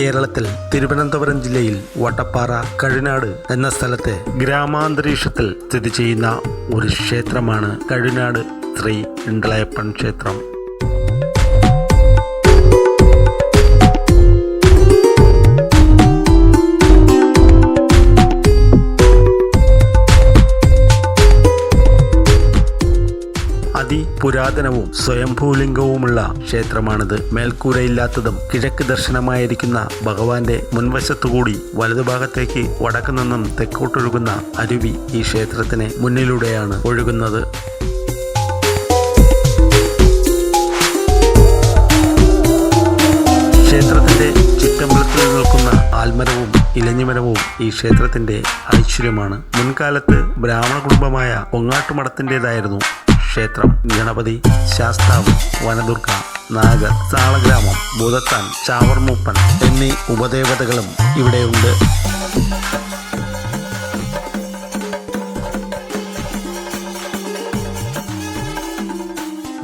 കേരളത്തിൽ തിരുവനന്തപുരം ജില്ലയിൽ വട്ടപ്പാറ കഴുനാട് എന്ന സ്ഥലത്തെ ഗ്രാമാന്തരീക്ഷത്തിൽ സ്ഥിതി ചെയ്യുന്ന ഒരു ക്ഷേത്രമാണ് കഴുനാട് ശ്രീ ഇണ്ടളയപ്പൻ ക്ഷേത്രം. അതിപുരാതനവും സ്വയംഭൂലിംഗവുമുള്ള ക്ഷേത്രമാണിത്. മേൽക്കൂരയില്ലാത്തതും കിഴക്ക് ദർശനമായിരിക്കുന്ന ഭഗവാന്റെ മുൻവശത്തുകൂടി വലതുഭാഗത്തേക്ക് വടക്കു നിന്നും തെക്കോട്ടൊഴുകുന്ന അരുവി ഈ ക്ഷേത്രത്തിന് മുന്നിലൂടെയാണ് ഒഴുകുന്നത്. ക്ഷേത്രത്തിന്റെ ചുറ്റമ്പലത്തിൽ നിൽക്കുന്ന ആൽമരവും ഇലഞ്ഞിമരവും ഈ ക്ഷേത്രത്തിന്റെ ഐശ്വര്യമാണ്. മുൻകാലത്ത് ബ്രാഹ്മണ കുടുംബമായ പൊങ്ങാട്ടുമഠത്തിൻ്റെതായിരുന്നു ക്ഷേത്രം. ഗണപതി, ശാസ്താവ്, വനദുർഗ, നാഗർ, സാളഗ്രാമം, ഭൂതത്താൻ, ചാവർമൂപ്പൻ എന്നീ ഉപദേവതകളും ഇവിടെയുണ്ട്.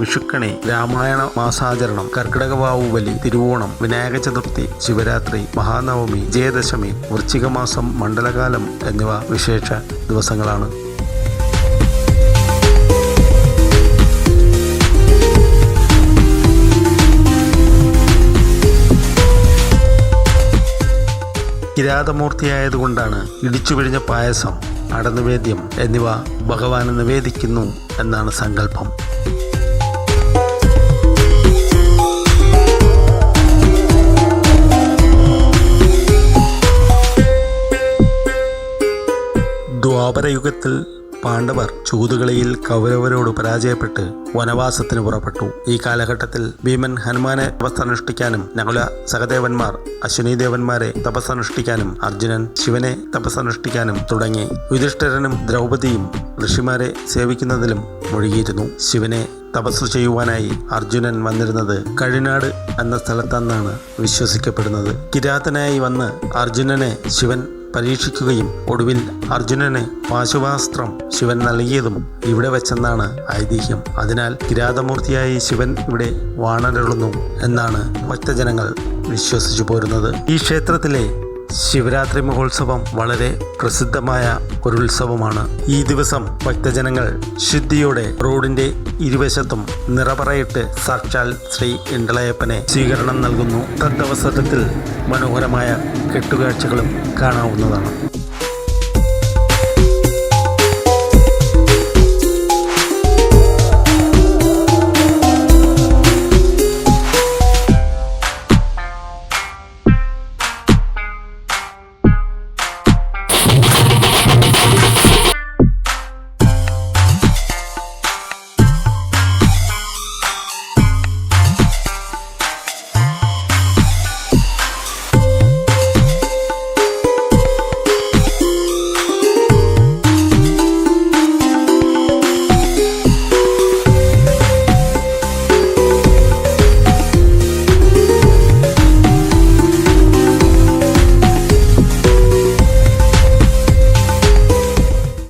വിഷുക്കണി, രാമായണ മാസാചരണം, കർക്കിടകവാവുബലി, തിരുവോണം, വിനായക ചതുർത്ഥി, ശിവരാത്രി, മഹാനവമി, വിജയദശമി, വൃശ്ചികമാസം, മണ്ഡലകാലം എന്നിവ വിശേഷ ദിവസങ്ങളാണ്. കിരാതമൂർത്തിയായതുകൊണ്ടാണ് ഇടിച്ചു പിഴിഞ്ഞ പായസം, അടനിവേദ്യം എന്നിവ ഭഗവാന് നിവേദിക്കുന്നു എന്നാണ് സങ്കല്പം. ദ്വാപരയുഗത്തിൽ പാണ്ഡവർ ചൂതുകളിയിൽ കൗരവരോട് പരാജയപ്പെട്ട് വനവാസത്തിന് പുറപ്പെട്ടു. ഈ കാലഘട്ടത്തിൽ ഭീമൻ ഹനുമാനെ തപസ്സനുഷ്ഠിക്കാനും, നകുല സഹദേവന്മാർ അശ്വിനി ദേവന്മാരെ തപസ്സനുഷ്ഠിക്കാനും, അർജുനൻ ശിവനെ തപസ്സനുഷ്ഠിക്കാനും തുടങ്ങി. യുധിഷ്ഠിരനും ദ്രൗപദിയും ഋഷിമാരെ സേവിക്കുന്നതിലും മുഴുകിയിരുന്നു. ശിവനെ തപസ്സു ചെയ്യുവാനായി അർജുനൻ വന്നിരുന്നത് കഴുനാട് എന്ന സ്ഥലത്തെന്നാണ് വിശ്വസിക്കപ്പെടുന്നത്. കിരാതനായി വന്ന് അർജുനനെ ശിവൻ പരീക്ഷിക്കുകയും ഒടുവിൽ അർജുനന് പാശുപാസ്ത്രം ശിവൻ നൽകിയതും ഇവിടെ വെച്ചെന്നാണ് ഐതിഹ്യം. അതിനാൽ കിരാതമൂർത്തിയായി ശിവൻ ഇവിടെ വാണരുളുന്നു എന്നാണ് ഭക്തജനങ്ങൾ വിശ്വസിച്ചു പോരുന്നത്. ഈ ക്ഷേത്രത്തിലെ ശിവരാത്രി മഹോത്സവം വളരെ പ്രസിദ്ധമായ ഒരു ഉത്സവമാണ്. ഈ ദിവസം ഭക്തജനങ്ങൾ ശുദ്ധിയോടെ റോഡിന്റെ ഇരുവശത്തും നിറപറയിട്ട് സാക്ഷാൽ ശ്രീ ഇണ്ടളയപ്പനെ സ്വീകരണം നൽകുന്നു. തദ്വസരത്തിൽ മനോഹരമായ കെട്ടുകാഴ്ചകളും കാണാവുന്നതാണ്.